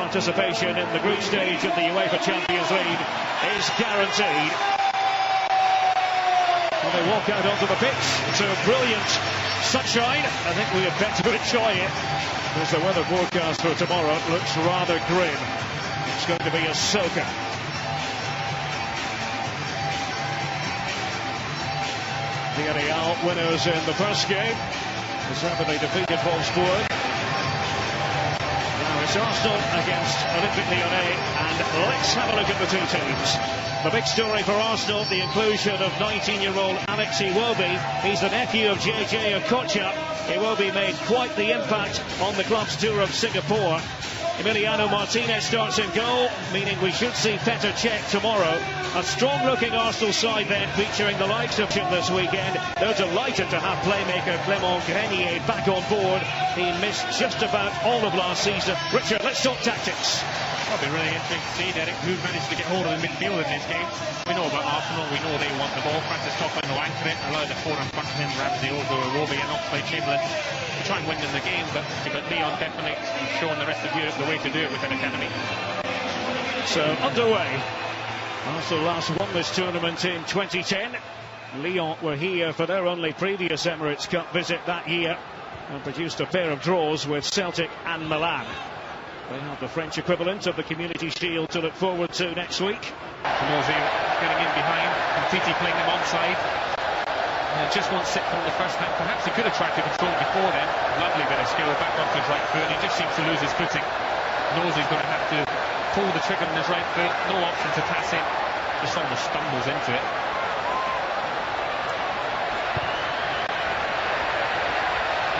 participation in the group stage of the UEFA Champions League is guaranteed. When they walk out onto the pitch to brilliant sunshine, I think we had better enjoy it, because the weather forecast for tomorrow looks rather grim. It's going to be a soaker. Villarreal winners in the first game, deservedly defeated Wolfsburg. Now it's Arsenal against Olympic Lyonnais, and let's have a look at the two teams. The big story for Arsenal, the inclusion of 19-year-old Alex Iwobi. He's the nephew of JJ Okocha. Iwobi made quite the impact on the club's tour of Singapore. Emiliano Martinez starts in goal, meaning we should see Petr Cech tomorrow. A strong-looking Arsenal side then, featuring the likes of him this weekend. They're delighted to have playmaker Clément Grenier back on board. He missed just about all of last season. Richard, let's talk tactics. It'll be really interesting to see, Derek, who managed to get hold of the midfield in this game. We know about Arsenal, we know they want the ball. Francis Coquelin will anchor it, allow the four in front of him, Ramsey, Ogo, Iwobi and Oxlade-Chamberlain to try and win in the game, but Leon definitely has shown the rest of Europe the way to do it with an academy. So, underway. Arsenal last won this tournament in 2010. Lyon were here for their only previous Emirates Cup visit that year and produced a pair of draws with Celtic and Milan. They have the French equivalent of the Community Shield to look forward to next week. Mosey getting in behind, and Titi playing them onside. Just one sit from the first half. Perhaps he could have tried to control before then. Lovely bit of skill back onto his right foot, and he just seems to lose his footing. Knows he's going to have to pull the trigger on his right foot. No option to pass it. Just almost stumbles into it.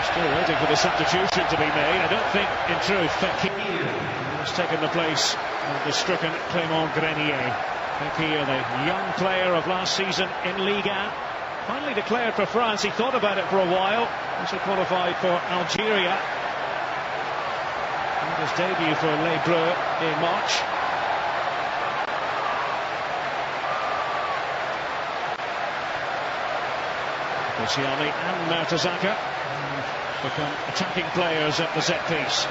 Still waiting for the substitution to be made. I don't think, in truth, Fekir has taken the place of the stricken Clément Grenier. Fekir, the young player of last season in Ligue 1, finally declared for France. He thought about it for a while. Also qualified for Algeria. And his debut for Les Bleus in March. Koscielny and Mertesacker become attacking players at the set piece.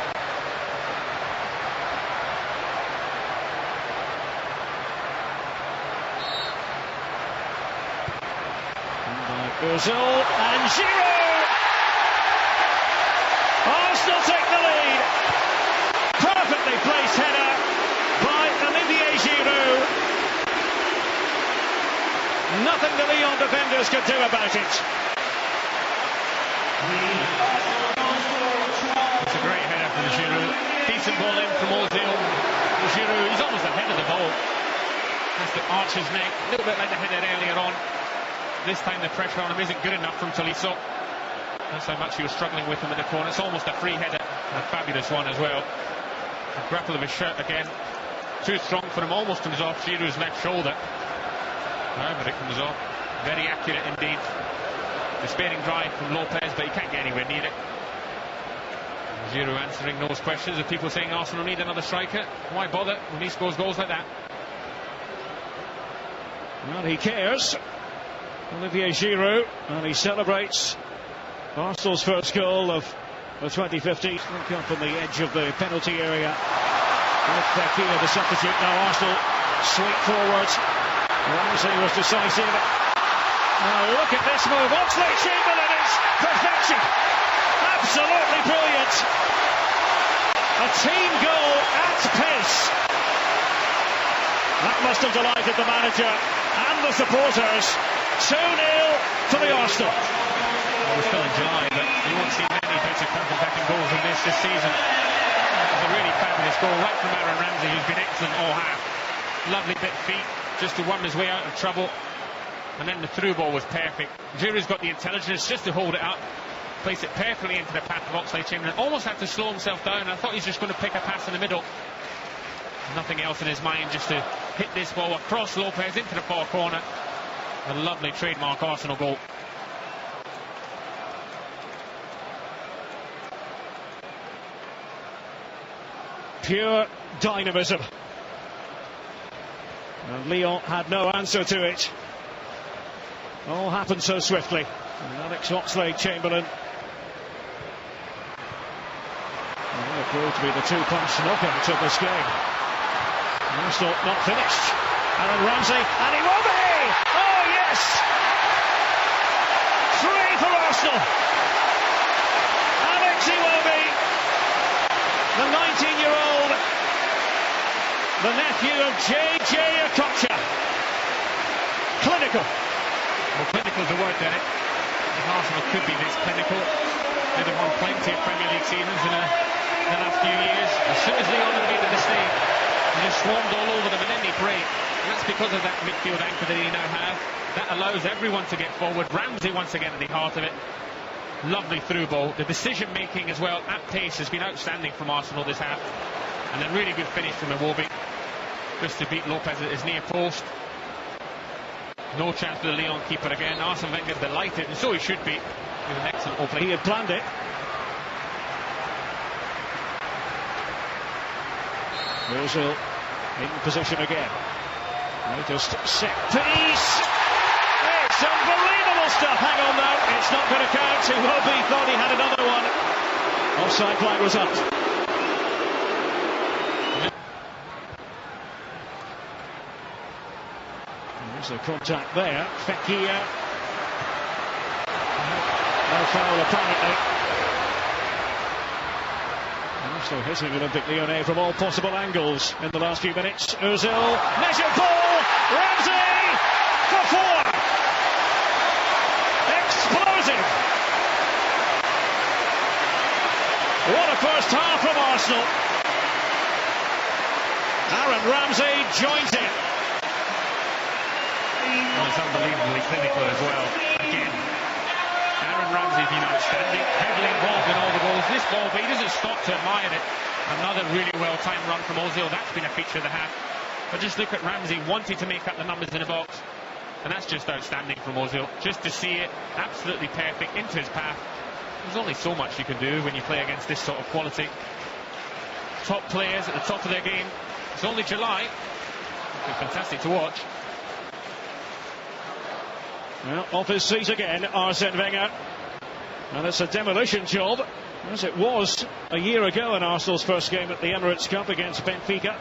Ozil and Giroud. Arsenal take the lead. Perfectly placed header by Olivier Giroud. Nothing the Lyon defenders could do about it. It's a great header from Giroud. Decent ball in from Ozil. Giroud, he's almost ahead of the ball. Has to arch his neck, a little bit like the header earlier on. This time the pressure on him isn't good enough from Tolisso. That's how much he was struggling with him in the corner. It's almost a free header, a fabulous one as well. A grapple of his shirt again. Too strong for him, almost comes off Giroud's left shoulder. But it comes off. Very accurate indeed. Despairing drive from Lopez, but he can't get anywhere near it. Giroud answering those questions of people saying Arsenal need another striker. Why bother when he scores goals like that? Well, he cares. Olivier Giroud, and he celebrates Arsenal's first goal of the 2015. Look up on the edge of the penalty area. With Fekir, the substitute. Now Arsenal sweep forward. Ramsey was decisive. Now look at this move. Oxlade-Chamberlain is perfection. Absolutely brilliant. A team goal at pace. That must have delighted the manager and the supporters. 2-0 to the Arsenal. We're still in July, but you won't see many bits of counter-attacking goals in this season. It's a really fabulous goal right from Aaron Ramsey, who's been excellent all half. Lovely bit of feet, just to worm his way out of trouble. And then the through ball was perfect. Giroud's got the intelligence just to hold it up, place it perfectly into the path of Oxlade-Chamberlain. Almost had to slow himself down. I thought he was just going to pick a pass in the middle. Nothing else in his mind, just to hit this ball across Lopez into the far corner. A lovely trademark Arsenal goal. Pure dynamism. And Lyon had no answer to it. All happened so swiftly. And Alex Oxlade-Chamberlain proved to be the two-punch knockout of this game. Arsenal not finished. Aaron Ramsey, and he will be! Oh yes! 3 for Arsenal. Alex Iwobi, the 19-year-old, the nephew of JJ Okocha. Clinical. Well, clinical is the word, Derek. If Arsenal could be this clinical, they'd have won plenty of Premier League seasons in the last few years. As soon as LYON have made a mistake, they just swarmed all over them and then they break. And that's because of that midfield anchor that he now has. That allows everyone to get forward. Ramsey once again at the heart of it. Lovely through ball. The decision making as well at pace has been outstanding from Arsenal this half. And a really good finish from Iwobi. Just to beat Lopez at his near post. No chance for the LYON keeper again. Arsene Wenger delighted, and so he should be. With an excellent opening. He had planned it. Ozil in position again. Just set piece. It's unbelievable stuff. Hang on though, it's not going to count. Iwobi thought he had another one. Offside flag was up. There's the contact there. Fekir. No foul apparently. Still hitting Olympic Lyonnais from all possible angles in the last few minutes. Ozil, measured ball, Ramsey for 4. Explosive. What a first half from Arsenal. Aaron Ramsey joins in. Well, it's unbelievably clinical as well. Again, Aaron Ramsey's been outstanding, heavily involved in all the goals. This ball, but he doesn't stop to admire it. Another really well-timed run from Ozil. That's been a feature of the half. But just look at Ramsey wanting to make up the numbers in the box. And that's just outstanding from Ozil. Just to see it, absolutely perfect, into his path. There's only so much you can do when you play against this sort of quality. Top players at the top of their game. It's only July. It's been fantastic to watch. Well, off his seat again, Arsene Wenger. And it's a demolition job, as it was a year ago in Arsenal's first game at the Emirates Cup against Benfica.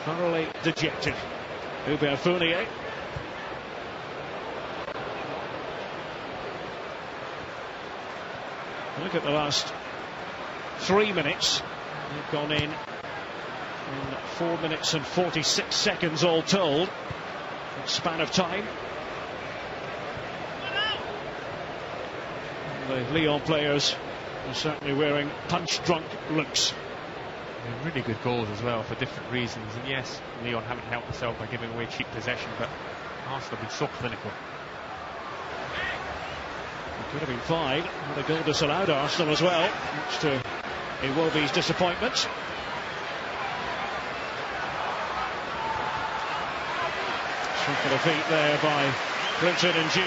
Thoroughly dejected. Hubert Fournier. Look at the last 3 minutes. They've gone in 4 minutes and 46 seconds all told. That span of time. The LYON players are certainly wearing punch-drunk looks. Really good goals as well for different reasons. And yes, LYON haven't helped themselves by giving away cheap possession, but Arsenal have been so clinical. It could have been 5, and a goal disallowed Arsenal as well, much to Iwobi's disappointment. Shuffle the feet there by Clinton and G.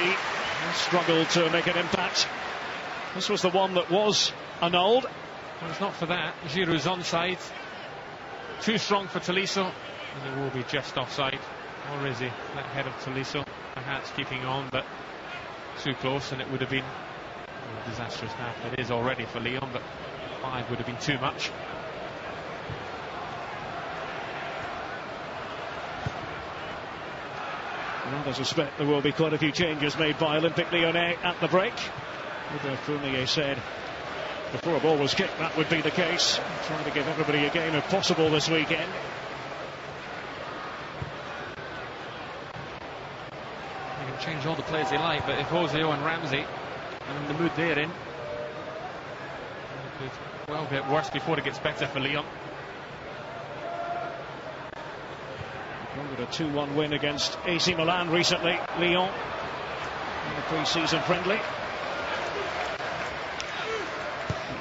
Struggled to make an impact. This was the one that was annulled. Well, it's not for that. Giroud's onside. Too strong for Tolisso, and it will be just offside. Or is he? That head of Tolisso, perhaps keeping on, but too close, and it would have been a disastrous half. It is already for LYON, but 5 would have been too much. Well, I suspect there will be quite a few changes made by Olympic Lyonnais at the break. Hubert Fournier said before a ball was kicked that would be the case. Trying to give everybody a game if possible this weekend. You can change all the players you like, but if Ozil and Ramsey are in the mood they're in, it could well get worse before it gets better for LYON. With a 2-1 win against AC Milan recently, LYON in the pre-season friendly.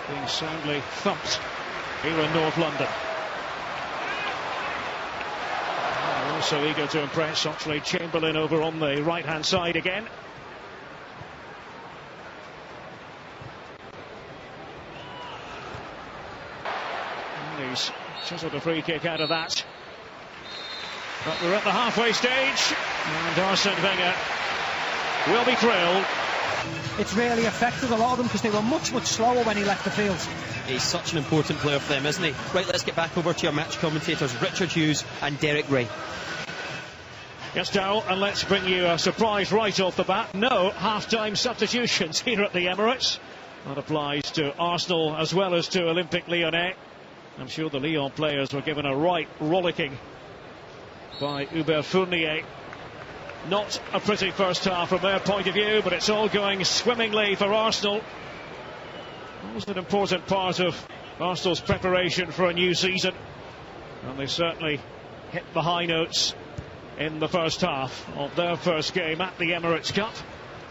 Being soundly thumped here in North London. Also eager to impress, Oxlade-Chamberlain over on the right-hand side again. And he's chiseled a free kick out of that. But we're at the halfway stage, and Arsene Wenger will be thrilled it's really affected a lot of them because they were much slower when he left the field. He's such an important player for them, isn't he? Right, let's get back over to our match commentators, Richard Hughes and Derek Ray. Yes, Darryl, and let's bring you a surprise right off the bat. No half-time substitutions here at the Emirates. That applies to Arsenal as well as to Olympic Lyonnais. I'm sure the Lyon players were given a right rollicking by Hubert Fournier. Not a pretty first half from their point of view, but it's all going swimmingly for Arsenal. That was an important part of Arsenal's preparation for a new season, and they certainly hit the high notes in the first half of their first game at the Emirates Cup.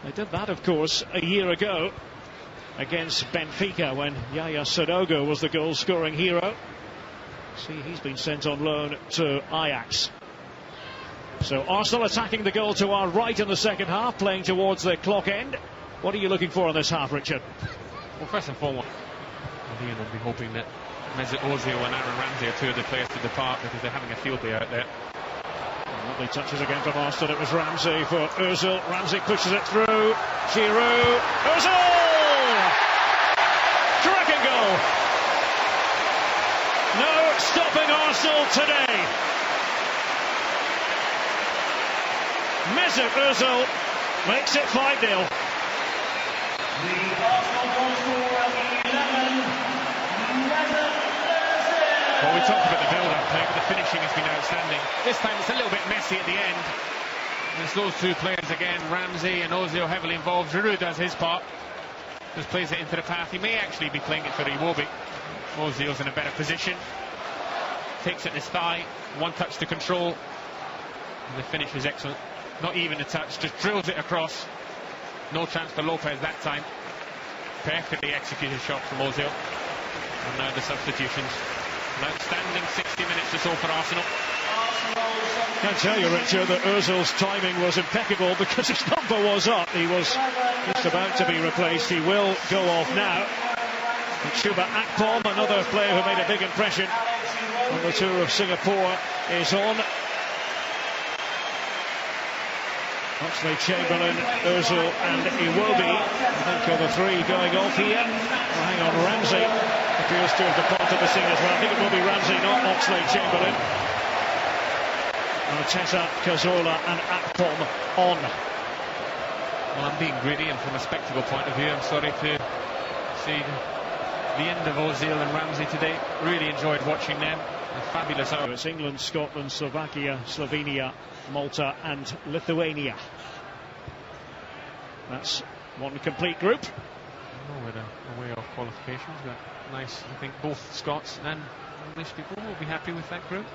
They did that, of course, a year ago against Benfica when Yaya Sanogo was the goal-scoring hero. See, he's been sent on loan to Ajax. So Arsenal attacking the goal to our right in the second half, playing towards the clock end. What are you looking for in this half, Richard? Well, first and foremost, Leon will be hoping that Mesut Ozil and Aaron Ramsey are two of the players to depart because they're having a field day out there. Lovely touches again from Arsenal. It was Ramsey for Ozil. Ramsey pushes it through. Giroud. Ozil! Cracking goal. No stopping Arsenal today. Mesut Ozil makes it 5-0. Well, we talked about the build-up play, but the finishing has been outstanding. This time it's a little bit messy at the end. There's those two players again, Ramsey and Ozil heavily involved. Giroud does his part, just plays it into the path. He may actually be playing it for Iwobi. Ozil's in a better position. Takes it in his thigh, one touch to control. And the finish is excellent. Not even a touch, just drills it across. No chance for Lopez that time. Perfectly executed shot from Ozil. And now the substitutions. An outstanding 60 minutes or so for Arsenal. I can tell you, Richard, that Ozil's timing was impeccable because his number was up. He was just about to be replaced. He will go off now. And Chuba Akpom, another player who made a big impression on the tour of Singapore, is on. Oxlade-Chamberlain, Ozil and Iwobi, I think, are the three going off here. Well, hang on, Ramsey appears to have departed the scene as well. I think it will be Ramsey, not Oxlade-Chamberlain. Arteta, Cazorla and Akpom on. Well, I'm being greedy, and from a spectacle point of view, I'm sorry to see the end of Ozil and Ramsey today. Really enjoyed watching them. A fabulous hour. It's England, Scotland, Slovakia, Slovenia, Malta and Lithuania. That's one complete group. With a way of qualifications, but nice. I think both Scots and English people will be happy with that group.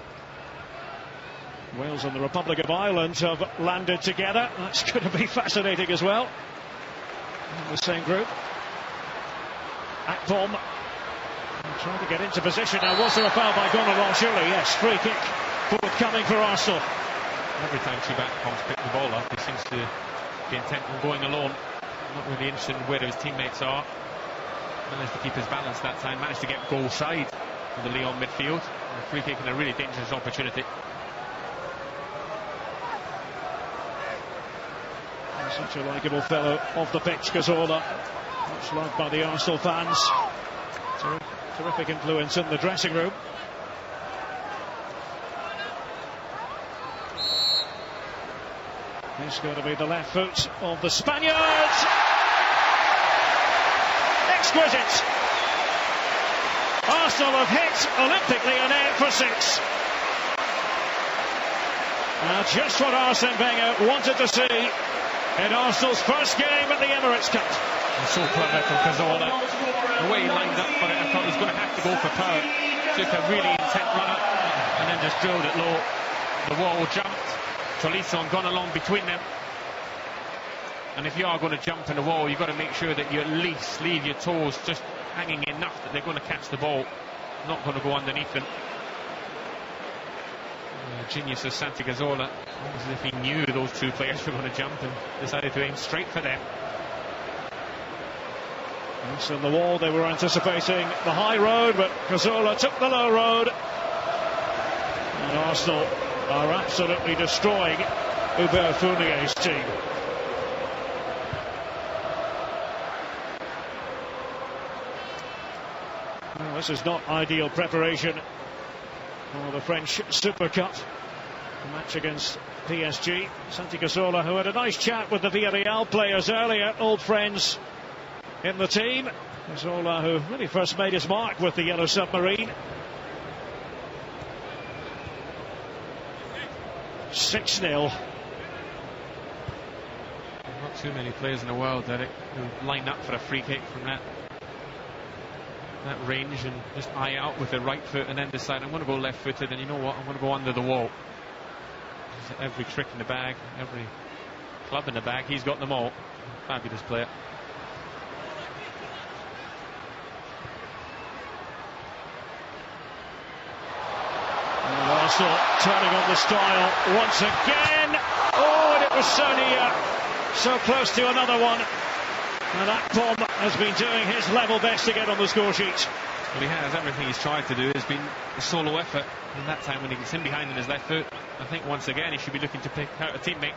Wales and the Republic of Ireland have landed together. That's going to be fascinating as well. In the same group. Akpom trying to get into position. Now, was there a foul by Gonalon? Surely, yes. Free kick forthcoming for Arsenal. Every time Chuba Akpom's picked the ball up, he seems to be intent on going alone. Not really interested in where his teammates are. Managed to keep his balance that time. Managed to get goal side of the Lyon midfield. And a free kick and a really dangerous opportunity. Such a likeable fellow off the pitch, Cazorla. Much loved by the Arsenal fans. Terrific influence in the dressing room. This is going to be the left foot of the Spaniards. Exquisite. Arsenal have hit Olympic Lyonnais for 6. Just what Arsene Wenger wanted to see in Arsenal's first game at the Emirates Cup. So clever from Cazorla. The way he lined up for it, I thought he was going to have to go for power. Took a really intent run up and then just drilled it low. The wall jumped. Tolisso and Gonalon between them. And if you are going to jump in the wall, you've got to make sure that you at least leave your toes just hanging enough that they're going to catch the ball, not going to go underneath them. Genius of Santi Cazorla, as if he knew those two players were going to jump and decided to aim straight for them. Yes, on the wall they were anticipating the high road, but Cazorla took the low road. And Arsenal are absolutely destroying Hubert Fournier's team. Well, this is not ideal preparation for the French Super Cup match against PSG. Santi Cazorla, who had a nice chat with the Villarreal players earlier, old friends in the team. Cazorla, who really first made his mark with the Yellow Submarine. 6-0. Not too many players in the world, Derek, who line up for a free kick from that range and just eye out with the right foot and then decide I'm going to go left footed, and you know what, I'm going to go under the wall. There's every trick in the bag, every club in the bag, he's got them all. Fabulous player. Arsenal turning on the style once again. Oh, and it was Sonia so close to another one. And that bomb has been doing his level best to get on the score sheet. Well, he has. Everything he's tried to do has been a solo effort. And that time when he gets in behind on his left foot, I think once again he should be looking to pick out a teammate.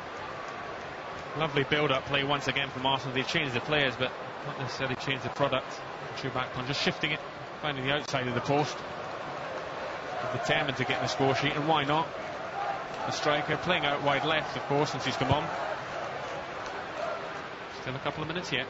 Lovely build-up play once again from Arsenal. They've changed the players, but not necessarily changed the product. True back on, just shifting it, finding the outside of the post. Determined to get in the score sheet, and why not? The striker playing out wide left, of course, since he's come on. Still a couple of minutes yet.